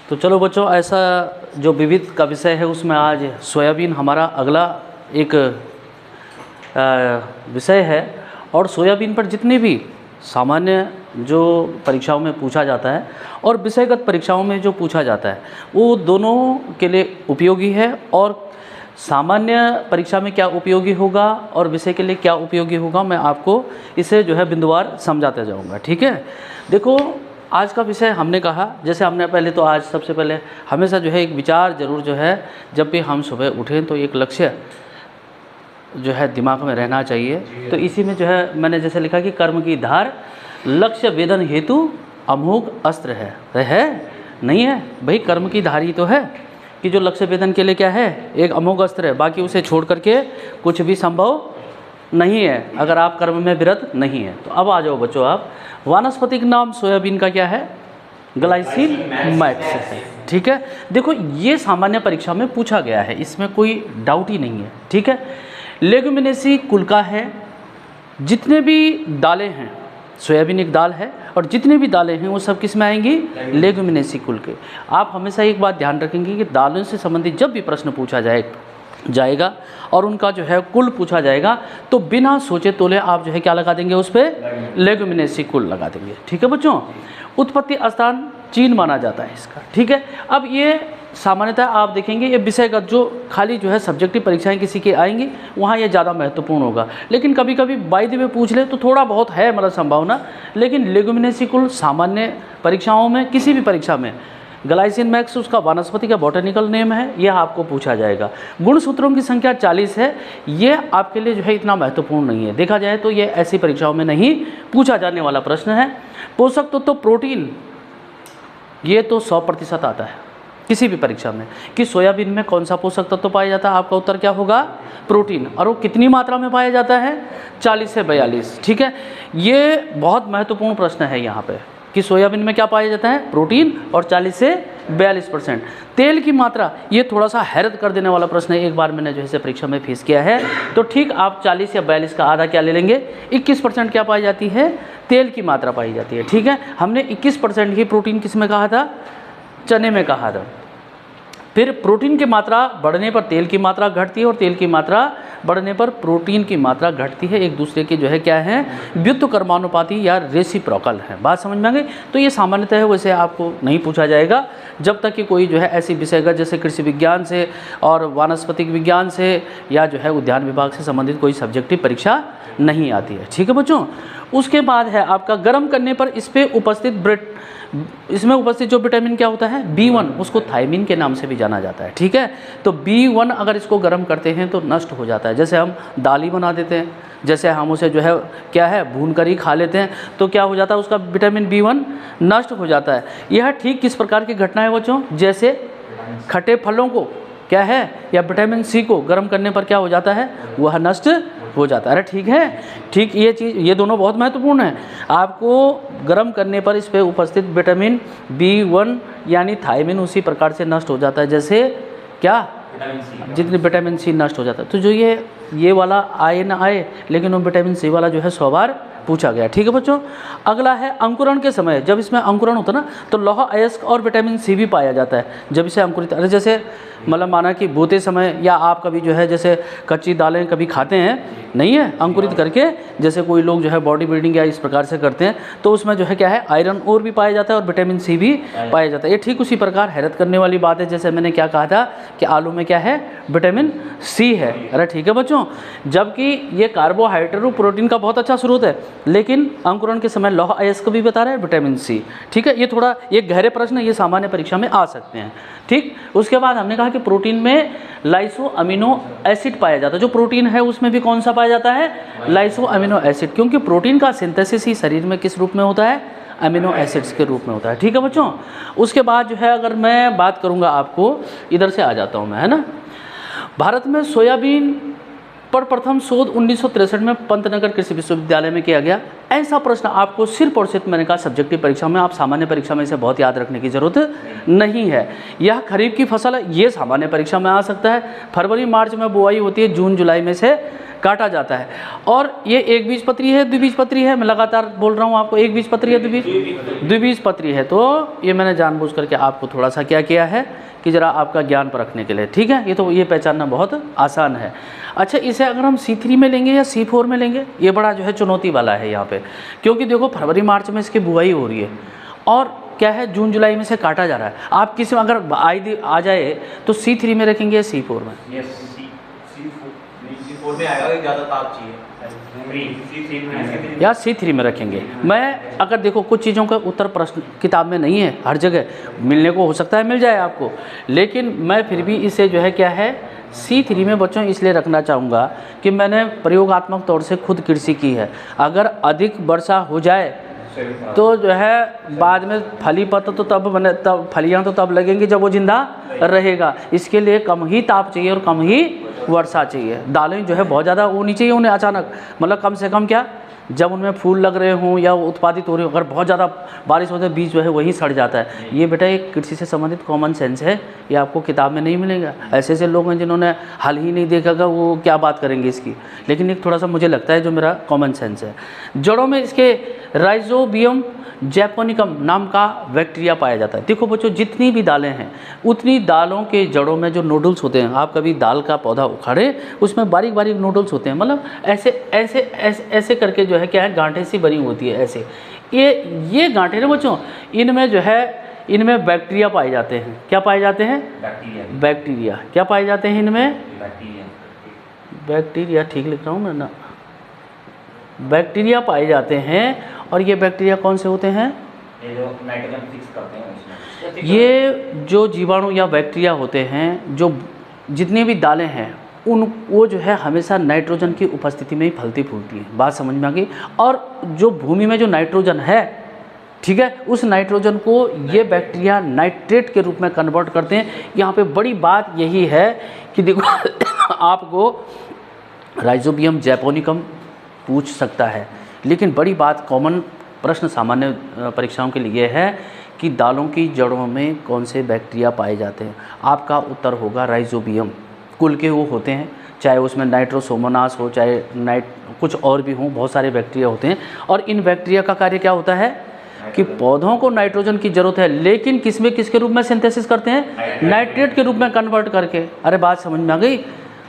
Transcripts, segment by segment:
तो चलो बच्चों, ऐसा जो विविध का विषय है उसमें आज सोयाबीन हमारा अगला एक विषय है। और सोयाबीन पर जितने भी सामान्य जो परीक्षाओं में पूछा जाता है और विषयगत परीक्षाओं में जो पूछा जाता है वो दोनों के लिए उपयोगी है। और सामान्य परीक्षा में क्या उपयोगी होगा और विषय के लिए क्या उपयोगी होगा, मैं आपको इसे जो है बिंदुवार समझाते जाऊंगा। ठीक है, देखो आज का विषय हमने कहा, जैसे हमने पहले तो आज सबसे पहले हमेशा जो है एक विचार ज़रूर जो है जब भी हम सुबह उठें तो एक लक्ष्य जो है दिमाग में रहना चाहिए। तो इसी में जो है मैंने जैसे लिखा कि कर्म की धार लक्ष्य वेदन हेतु अमोघ अस्त्र है नहीं है भाई, कर्म की धार ही तो है कि जो लक्ष्य वेदन के लिए क्या है, एक अमोघ अस्त्र है। बाकी उसे छोड़ करके कुछ भी संभव नहीं है अगर आप कर्म में विरत नहीं है। तो अब आ जाओ बच्चों, आप वानस्पतिक नाम सोयाबीन का क्या है, ग्लाइसिन मैक्स है। ठीक है, देखो ये सामान्य परीक्षा में पूछा गया है, इसमें कोई डाउट ही नहीं है। ठीक है, लेगुमिनेसी कुल का है। जितने भी दालें हैं, सोयाबीन एक दाल है और जितने भी दालें हैं वो सब किस में आएंगी, लेगुमिनेसी कुल के। आप हमेशा एक बात ध्यान रखेंगे कि दालों से संबंधित जब भी प्रश्न पूछा जाएगा और उनका जो है कुल पूछा जाएगा तो बिना सोचे तोले आप जो है क्या लगा देंगे, उस पर लेगुमिनेसी कुल लगा देंगे। ठीक है बच्चों, उत्पत्ति स्थान चीन माना जाता है इसका। ठीक है, अब ये सामान्यतः आप देखेंगे ये विषयगत जो खाली जो है सब्जेक्टिव परीक्षाएं किसी के आएंगी वहाँ ये ज़्यादा महत्वपूर्ण होगा, लेकिन कभी कभी बाय द वे पूछ ले तो थोड़ा बहुत है मतलब संभावना। लेकिन लेगुमिनेसी कुल सामान्य परीक्षाओं में किसी भी परीक्षा में ग्लाइसिन मैक्स उसका वानस्पतिक का बॉटनिकल नेम है, यह आपको पूछा जाएगा। गुणसूत्रों की संख्या 40 है, ये आपके लिए जो है इतना महत्वपूर्ण नहीं है। देखा जाए तो ये ऐसी परीक्षाओं में नहीं पूछा जाने वाला प्रश्न है। पोषक तत्व तो प्रोटीन, ये तो 100% आता है किसी भी परीक्षा में कि सोयाबीन में कौन सा पोषक तत्व पाया जाता है, आपका उत्तर क्या होगा, प्रोटीन। और वो कितनी मात्रा में पाया जाता है, 40 से 42। ठीक है, ये बहुत महत्वपूर्ण प्रश्न है यहाँ पे कि सोयाबीन में क्या पाया जाता है, प्रोटीन, और 40 से 42%। तेल की मात्रा, ये थोड़ा सा हैरत कर देने वाला प्रश्न है, एक बार मैंने जो है परीक्षा में फेस किया है। तो ठीक आप 40 या 42 का आधा क्या ले लेंगे, 21% क्या पाई जाती है, तेल की मात्रा पाई जाती है। ठीक है, हमने 21% ही प्रोटीन किस में कहा था, चने में कहा था। फिर प्रोटीन की मात्रा बढ़ने पर तेल की मात्रा घटती है और तेल की मात्रा बढ़ने पर प्रोटीन की मात्रा घटती है। एक दूसरे के जो है क्या है, व्युत्क्रमानुपाती या रेसिप्रोकल है। बात समझ में आ गई। तो ये सामान्यतः है, वैसे आपको नहीं पूछा जाएगा जब तक कि कोई जो है ऐसी विषयगत जैसे कृषि विज्ञान से और वानस्पतिक विज्ञान से या जो है उद्यान विभाग से संबंधित कोई सब्जेक्टिव परीक्षा नहीं आती है। ठीक है बच्चों, उसके बाद है आपका गर्म करने पर इसमें उपस्थित जो विटामिन क्या होता है, B1, उसको थायमिन के नाम से भी जाना जाता है। ठीक है, तो B1 अगर इसको गर्म करते हैं तो नष्ट हो जाता है। जैसे हम दाल ही बना देते हैं, जैसे हम उसे जो है क्या है भून कर ही खा लेते हैं, तो क्या हो जाता है, उसका विटामिन B1 नष्ट हो जाता है। यह ठीक किस प्रकार की घटना है बच्चों, जैसे खट्टे फलों को क्या है या विटामिन C को गर्म करने पर क्या हो जाता है, वह नष्ट हो जाता है। अरे ठीक है, ठीक ये चीज़, ये दोनों बहुत महत्वपूर्ण है। आपको गर्म करने पर इस पे उपस्थित विटामिन B1 यानी थायमिन उसी प्रकार से नष्ट हो जाता है जैसे क्या, जितने विटामिन C नष्ट हो जाता है। तो जो ये वाला आए ना आए, लेकिन वो विटामिन C वाला जो है 100 बार पूछा गया। ठीक है बच्चों, अगला है अंकुरण के समय, जब इसमें अंकुरण होता है ना तो लौह अयस्क और विटामिन C भी पाया जाता है जब इसे अंकुरित, अरे जैसे मतलब माना कि बोते समय या आप कभी जो है जैसे कच्ची दालें कभी खाते हैं नहीं है अंकुरित करके, जैसे कोई लोग जो है बॉडी बिल्डिंग या इस प्रकार से करते हैं, तो उसमें जो है क्या है आयरन और भी पाया जाता है और विटामिन C भी पाया जाता है। ये ठीक उसी प्रकार हैरत करने वाली बात है, जैसे मैंने क्या कहा था कि आलू में क्या है, विटामिन C है। अरे ठीक है बच्चों, जबकि ये कार्बोहाइड्रेट और प्रोटीन का बहुत अच्छा स्रोत है, लेकिन अंकुरण के समय लौह अयस्क भी बता रहे हैं, विटामिन C। ठीक है, ये थोड़ा ये गहरे प्रश्न ये सामान्य परीक्षा में आ सकते हैं। ठीक, उसके बाद हमने कहा कि प्रोटीन में लाइसो अमीनो एसिड पाया जाता है। जो प्रोटीन है उसमें भी कौन सा पाया जाता है, लाइसो अमीनो एसिड, क्योंकि प्रोटीन का सिंथेसिस ही शरीर में किस रूप में होता है, अमीनो एसिड्स के रूप में होता है। ठीक है बच्चों, उसके बाद जो है अगर मैं बात करूँगा आपको, इधर से आ जाता हूँ मैं, है ना। भारत में सोयाबीन पर प्रथम शोध 1963 में पंतनगर कृषि विश्वविद्यालय में किया गया। ऐसा प्रश्न आपको सिर्फ और सिर्फ मैंने कहा सब्जेक्टिव परीक्षा में, आप सामान्य परीक्षा में इसे बहुत याद रखने की जरूरत नहीं है। यह खरीफ की फसल है, ये सामान्य परीक्षा में आ सकता है। फरवरी मार्च में बुआई होती है, जून जुलाई में से काटा जाता है। और ये एक बीजपत्री है, द्विबीजपत्री है, मैं लगातार बोल रहा हूँ आपको, एक बीजपत्री है, द्विबीजपत्री है। तो ये मैंने जानबूझ करके आपको थोड़ा सा क्या किया है कि ज़रा आपका ज्ञान परखने के लिए, ठीक है। ये पहचानना बहुत आसान है। अच्छा, इसे अगर हम C3 में लेंगे या C4 में लेंगे, ये बड़ा जो है चुनौती वाला है यहाँ पे, क्योंकि देखो फरवरी मार्च में इसकी बुआई हो रही है और क्या है जून जुलाई में से काटा जा रहा है। आप किसी में अगर आ जाए तो C3 में रखेंगे या C4 में? C4 में आएगा, ज़्यादा ताप चाहिए या C3 में रखेंगे। मैं अगर देखो कुछ चीज़ों का उत्तर प्रश्न किताब में नहीं है, हर जगह मिलने को हो सकता है मिल जाए आपको, लेकिन मैं फिर भी इसे जो है क्या है C3 में बच्चों इसलिए रखना चाहूँगा कि मैंने प्रयोगात्मक तौर से खुद कृषि की है। अगर अधिक वर्षा हो जाए तो जो है बाद में फली पत्त तो तब फलियाँ तो तब लगेंगी जब वो जिंदा रहेगा। इसके लिए कम ही ताप चाहिए और कम ही वर्षा चाहिए। दालें जो है बहुत ज़्यादा होनी चाहिए उन्हें अचानक, मतलब कम से कम क्या, जब उनमें फूल लग रहे हों या उत्पादित हो रहे हो, अगर बहुत ज़्यादा बारिश होती है बीज जो है वही सड़ जाता है। ये बेटा एक कृषि से संबंधित कॉमन सेंस है, ये आपको किताब में नहीं मिलेगा। ऐसे ऐसे लोग हैं जिन्होंने हाल ही नहीं देखा होगा, वो क्या बात करेंगे इसकी, लेकिन एक थोड़ा सा मुझे लगता है जो मेरा कॉमन सेंस है। जड़ों में इसके राइजोबियम जैपोनिकम नाम का बैक्टीरिया पाया जाता है। देखो बच्चों, जितनी भी दालें हैं उतनी दालों के जड़ों में जो नोडल्स होते हैं, आप कभी दाल का पौधा उखाड़े उसमें बारीक बारीक नोडल्स होते हैं, मतलब ऐसे ऐसे ऐसे ऐसे करके जो है क्या है गांठें सी बनी होती है ऐसे। ये गांठें ना बच्चों, इनमें जो है इनमें बैक्टीरिया पाए जाते हैं। क्या पाए जाते हैं? बैक्टीरिया। क्या पाए जाते हैं इनमें? बैक्टीरिया। ठीक लिख रहा हूँ मैं ना, बैक्टीरिया पाए जाते हैं। और ये बैक्टीरिया कौन से होते हैं? ये जो नाइट्रोजन फिक्स करते हैं उसमें, ये जो जीवाणु या बैक्टीरिया होते हैं, जो जितनी भी दालें हैं वो जो है हमेशा नाइट्रोजन की उपस्थिति में ही फलती फूलती हैं। बात समझ में आ गई? और जो भूमि में जो नाइट्रोजन है, ठीक है, उस नाइट्रोजन को ये बैक्टीरिया नाइट्रेट के रूप में कन्वर्ट करते हैं। यहाँ पे बड़ी बात यही है कि देखो आपको राइजोबियम जैपोनिकम पूछ सकता है, लेकिन बड़ी बात कॉमन प्रश्न सामान्य परीक्षाओं के लिए है कि दालों की जड़ों में कौन से बैक्टीरिया पाए जाते हैं। आपका उत्तर होगा राइजोबियम। कुल के वो होते हैं, चाहे उसमें नाइट्रोसोमोनास हो, चाहे कुछ और भी हों, बहुत सारे बैक्टीरिया होते हैं। और इन बैक्टीरिया का कार्य क्या होता है कि पौधों को नाइट्रोजन की जरूरत है, लेकिन किसके रूप में सिंथेसिस करते हैं? नाइट्रेट के रूप में कन्वर्ट करके। अरे बात समझ में आ गई?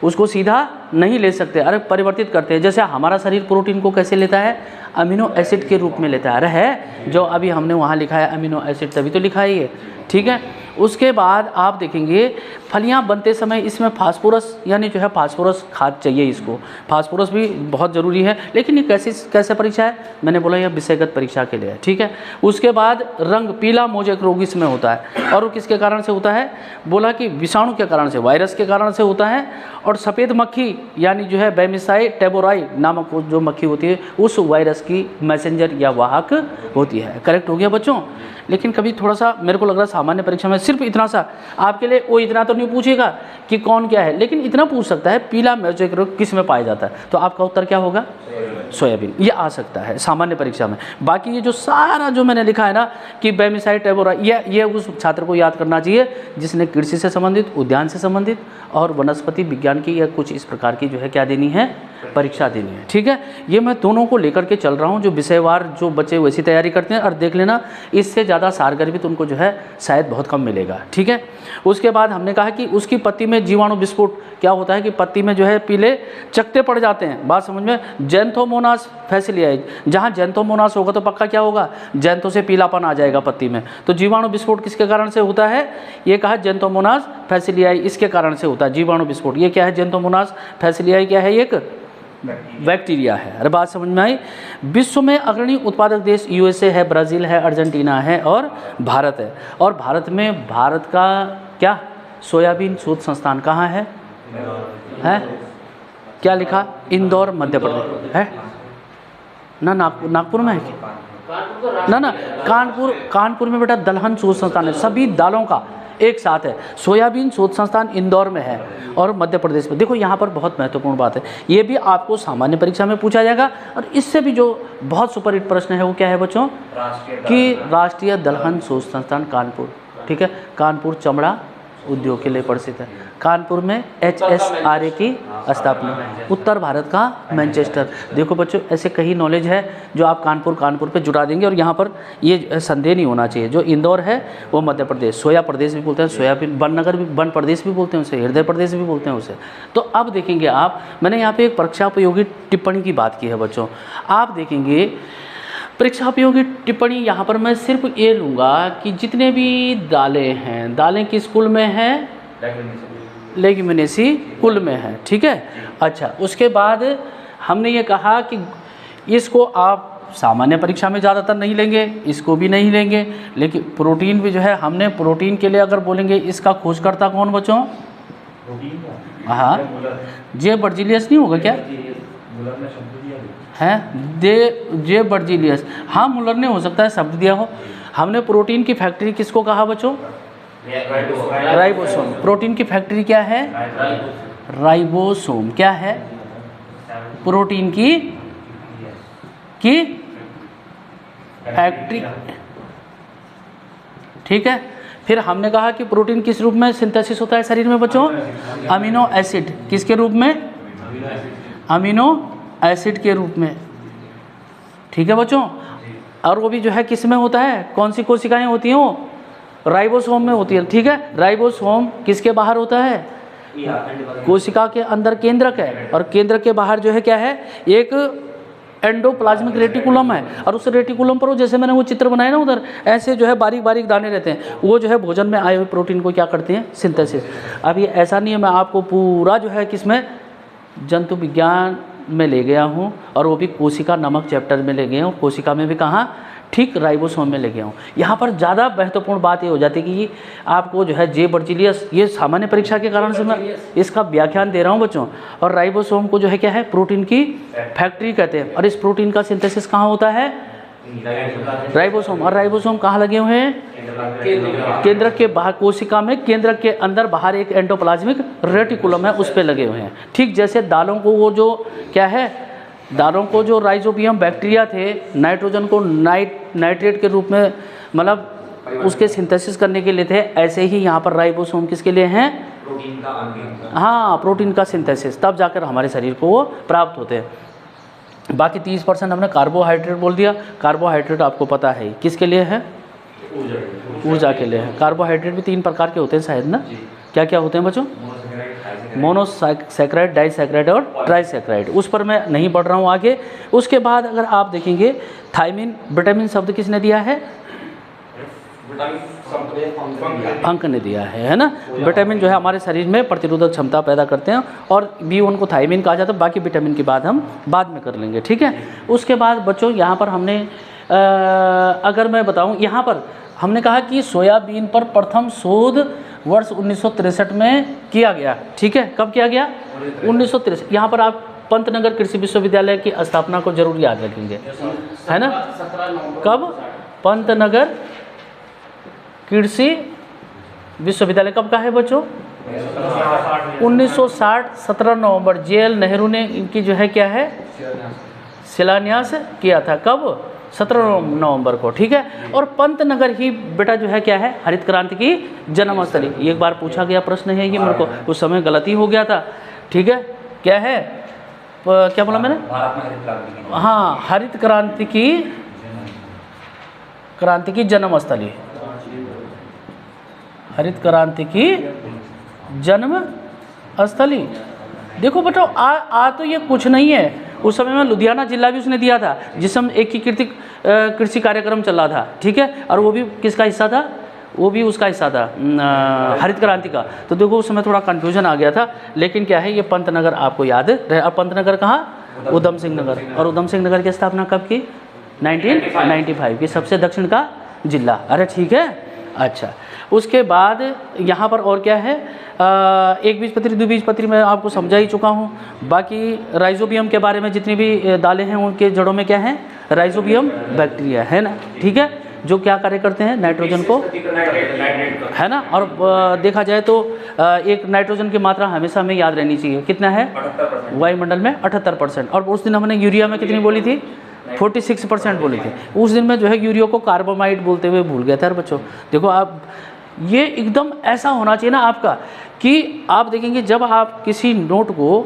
उसको सीधा नहीं ले सकते, अरे परिवर्तित करते हैं। जैसे हमारा शरीर प्रोटीन को कैसे लेता है? अमीनो एसिड के रूप में लेता है। अरे है जो अभी हमने वहाँ लिखा है अमीनो एसिड, तभी तो लिखा है ये, ठीक है। उसके बाद आप देखेंगे फलियां बनते समय इसमें फास्फोरस यानी जो है फास्फोरस खाद चाहिए इसको। फास्फोरस भी बहुत ज़रूरी है, लेकिन ये कैसे परीक्षा है? मैंने बोला यह विषयगत परीक्षा के लिए है, ठीक है। उसके बाद रंग पीला मोजेक रोग इसमें होता है, और वो किसके कारण से होता है? बोला कि विषाणु के कारण से, वायरस के कारण से होता है। और सफ़ेद मक्खी यानी जो है बेमिसाई टेबोराई नामक जो मक्खी होती है उस वायरस की मैसेंजर या वाहक होती है। करेक्ट हो गया बच्चों? लेकिन कभी थोड़ा सा मेरे को लग रहा है सामान्य परीक्षा में सिर्फ इतना सा आपके लिए, वो इतना तो नहीं पूछेगा कि कौन क्या है, लेकिन इतना पूछ सकता है पीला मोजेक रोग किस में पाया जाता है। तो आपका उत्तर क्या होगा? सोयाबीन। ये आ सकता है सामान्य परीक्षा में। बाकी ये जो सारा जो मैंने लिखा है ना कि बेमिसाई टेबोरा, ये उस छात्र को याद करना चाहिए जिसने कृषि से संबंधित, उद्यान से संबंधित और वनस्पति विज्ञान की या कुछ इस प्रकार की जो है क्या देनी है, परीक्षा देनी है, ठीक है। ये मैं दोनों को लेकर के चल रहा हूँ, जो विषयवार जो बच्चे वैसी तैयारी करते हैं। और देख लेना इससे ज़्यादा सारगर्भित उनको जो है शायद बहुत कम मिलेगा, ठीक है। उसके बाद हमने कहा कि उसकी पत्ती में जीवाणु विस्फोट क्या होता है कि पत्ती में जो है पीले चकत्ते पड़ जाते हैं। बात समझ में? जैंथोमोनास फैसिलियाई, जहाँ जैंथोमोनास होगा तो पक्का क्या होगा? जैंथो से पीलापन आ जाएगा पत्ती में। तो जीवाणु विस्फोट किसके कारण से होता है? ये कहा जैंथोमोनास फैसिलियाई, इसके कारण से होता है जीवाणु विस्फोट। ये क्या है? जैंथोमोनास फैसिलियाई क्या है? एक बैक्टीरिया है। अरे बात समझ में आई? विश्व में अग्रणी उत्पादक देश यूएसए है, ब्राज़ील है, अर्जेंटीना है और भारत है। और भारत में भारत का क्या सोयाबीन शोध संस्थान कहाँ है? क्या लिखा? इंदौर मध्य प्रदेश है ना? नागपुर में है क्या? ना कानपुर में बेटा दलहन शोध संस्थान है। सभी दालों का एक साथ है। सोयाबीन शोध संस्थान इंदौर में है और मध्य प्रदेश में। देखो यहाँ पर बहुत महत्वपूर्ण बात है, ये भी आपको सामान्य परीक्षा में पूछा जाएगा। और इससे भी जो बहुत सुपरहिट प्रश्न है वो क्या है बच्चों? कि राष्ट्रीय दलहन शोध संस्थान कानपुर, ठीक है। कानपुर चमड़ा उद्योग के लिए प्रसिद्ध है। कानपुर में HSRA की स्थापना, उत्तर भारत का मैनचेस्टर। देखो बच्चों, ऐसे कई नॉलेज है जो आप कानपुर पे जुड़ा देंगे, और यहाँ पर ये संदेह नहीं होना चाहिए। जो इंदौर है वो मध्य प्रदेश, सोया प्रदेश भी बोलते हैं, सोयाबीन बननगर भी, वन प्रदेश भी बोलते हैं उसे, हृदय प्रदेश भी बोलते हैं उसे। तो अब देखेंगे आप, मैंने यहाँ पे एक परीक्षा उपयोगी टिप्पणी की बात की है बच्चों। आप देखेंगे परीक्षा उपयोगी टिप्पणी, यहाँ पर मैं सिर्फ ये लूँगा कि जितने भी दालें हैं, दालें किस कुल में हैं? लेग्यूमिनेसी कुल में है, ठीक है। अच्छा, उसके बाद हमने ये कहा कि इसको आप सामान्य परीक्षा में ज़्यादातर नहीं लेंगे, इसको भी नहीं लेंगे, लेकिन प्रोटीन भी जो है, हमने प्रोटीन के लिए अगर बोलेंगे, इसका खोजकर्ता कौन बच्चों? हाँ, जे बर्जीलियस नहीं होगा क्या? हैं जे बर्जीलियस, हाँ मुलर ने हो सकता है शब्द दिया हो। हमने प्रोटीन की फैक्ट्री किसको कहा बच्चों? राइबोसोम। प्रोटीन की फैक्ट्री क्या है? राइबोसोम। क्या है? प्रोटीन की फैक्ट्री, ठीक है। फिर हमने कहा कि प्रोटीन किस रूप में सिंथेसिस होता है शरीर में बच्चों? Amino acid. किसके रूप में? अमीनो एसिड के रूप में, ठीक है बच्चों। और वो भी जो है किस में होता है? कौन सी कोशिकाएं होती हैं वो? राइबोसोम में होती है, ठीक है। राइबोसोम किसके बाहर होता है? कोशिका के अंदर केंद्रक है, और केंद्रक के बाहर जो है क्या है? एक एंडोप्लाज्मिक रेटिकुलम है, और उस रेटिकुलम पर वो, जैसे मैंने वो चित्र बनाया ना उधर, ऐसे जो है बारीक बारीक दाने रहते हैं, वो जो है भोजन में आए हुए प्रोटीन को क्या करते हैं? सिंथेसिस। अब ये ऐसा नहीं है, मैं आपको पूरा जो है किसमें? जंतु विज्ञान में ले गया हूँ, और वो भी कोशिका नामक चैप्टर में ले गया हूँ। कोशिका में भी कहाँ? ठीक राइबोसोम में ले गया हूँ। यहाँ पर ज़्यादा महत्वपूर्ण बात ये हो जाती है कि आपको जो है जे बर्जीलियस, ये सामान्य परीक्षा के कारण से मैं इसका व्याख्यान दे रहा हूँ बच्चों। और राइबोसोम को जो है क्या है? प्रोटीन की फैक्ट्री कहते हैं। और इस प्रोटीन का सिंथेसिस कहाँ होता है? राइबोसोम। और राइबोसोम कहाँ लगे हुए हैं? केंद्रक के बाहर, कोशिका में केंद्रक के अंदर बाहर एक एंडोप्लाज्मिक रेटिकुलम है, उस पे लगे हुए हैं। ठीक जैसे दालों को वो जो क्या है, दालों को जो राइजोबियम बैक्टीरिया थे, नाइट्रोजन को नाइट्रेट के रूप में मतलब उसके सिंथेसिस करने के लिए थे, ऐसे ही यहाँ पर राइबोसोम किसके लिए हैं? प्रोटीन का अंग। हाँ, प्रोटीन का सिंथेसिस, तब जाकर हमारे शरीर को वो प्राप्त होते हैं। बाकी 30% हमने कार्बोहाइड्रेट बोल दिया। कार्बोहाइड्रेट आपको पता है किसके लिए है? ऊर्जा के लिए है। कार्बोहाइड्रेट भी 3 प्रकार के होते हैं शायद ना? क्या क्या होते हैं बच्चों? मोनोसैकेराइड, डाइसैकेराइड और ट्राइसैकेराइड। उस पर मैं नहीं बढ़ रहा हूँ आगे। उसके बाद अगर आप देखेंगे थायमिन, विटामिन शब्द किसने दिया है? अंक ने दिया है ना। विटामिन जो है हमारे शरीर में प्रतिरोधक क्षमता पैदा करते हैं, और भी उनको थायमिन कहा जाता है। बाकी विटामिन की बात हम बाद में कर लेंगे, ठीक है। उसके बाद बच्चों यहाँ पर हमने अगर मैं बताऊँ, यहाँ पर हमने कहा कि सोयाबीन पर प्रथम शोध वर्ष 1963 में किया गया, ठीक है। कब किया गया? 1963। यहाँ पर आप पंतनगर कृषि विश्वविद्यालय की स्थापना को जरूर याद रखेंगे, है ना। कब? पंतनगर कृषि विश्वविद्यालय कब का है बच्चों? 1960, 17 नवंबर। JL नेहरू ने इनकी जो है क्या है? शिलान्यास किया था। कब? 17 नवंबर को, ठीक है। और पंतनगर ही बेटा जो है क्या है? हरित क्रांति की जन्मस्थली। एक बार पूछा गया प्रश्न है ये, मेरे को उस समय गलती हो गया था, ठीक है। क्या है? क्या बोला मैंने? हाँ, हरित क्रांति की जन्मस्थली, हरित क्रांति की जन्म स्थली। देखो बेटा, आ तो ये कुछ नहीं है। उस समय में लुधियाना जिला भी उसने दिया था, जिस समय एकीकृत कृषि कार्यक्रम चल रहा था, ठीक है। और वो भी किसका हिस्सा था? वो भी उसका हिस्सा था, हरित क्रांति का। तो देखो उस समय थोड़ा कन्फ्यूजन आ गया था, लेकिन क्या है, ये पंतनगर आपको याद रहे। और पंतनगर कहाँ? उधम सिंह नगर। और उधम सिंह नगर की स्थापना कब की? 1995 की। सबसे दक्षिण का जिला। अरे ठीक है, अच्छा। उसके बाद यहाँ पर और क्या है? एक बीजपत्री, द्विबीजपत्री मैं आपको समझा ही चुका हूँ। बाकी राइजोबियम के बारे में जितनी भी दालें हैं उनके जड़ों में क्या है? राइजोबियम बैक्टीरिया है ना, ठीक है। जो क्या कार्य करते हैं? नाइट्रोजन को, है ना। और देखा जाए तो एक नाइट्रोजन की मात्रा हमेशा हमें याद रहनी चाहिए। कितना है? वायुमंडल में 78%। और उस दिन हमने यूरिया में कितनी बोली थी? 46% बोली थी। उस दिन में जो है यूरिया को कार्बोमाइड बोलते हुए भूल गया था बच्चों। देखो आप ये एकदम ऐसा होना चाहिए ना आपका कि आप देखेंगे जब आप किसी नोट को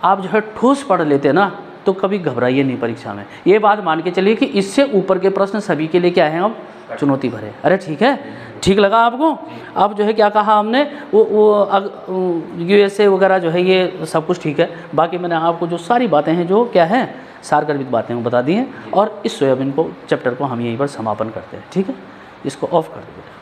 आप जो है ठोस पढ़ लेते हैं ना, तो कभी घबराइए नहीं परीक्षा में। ये बात मान के चलिए कि इससे ऊपर के प्रश्न सभी के लिए क्या हैं, अब चुनौती भरे। अरे ठीक है, ठीक लगा आपको? अब जो है क्या कहा हमने, वो USA वगैरह जो है ये सब कुछ ठीक है, बाकी मैंने आपको जो सारी बातें हैं जो क्या है सारगर्भित बातें वो बता दी हैं। और इस सोयाबीन को चैप्टर को हम यहीं पर समापन करते हैं। ठीक है, इसको ऑफ कर दो बेटा।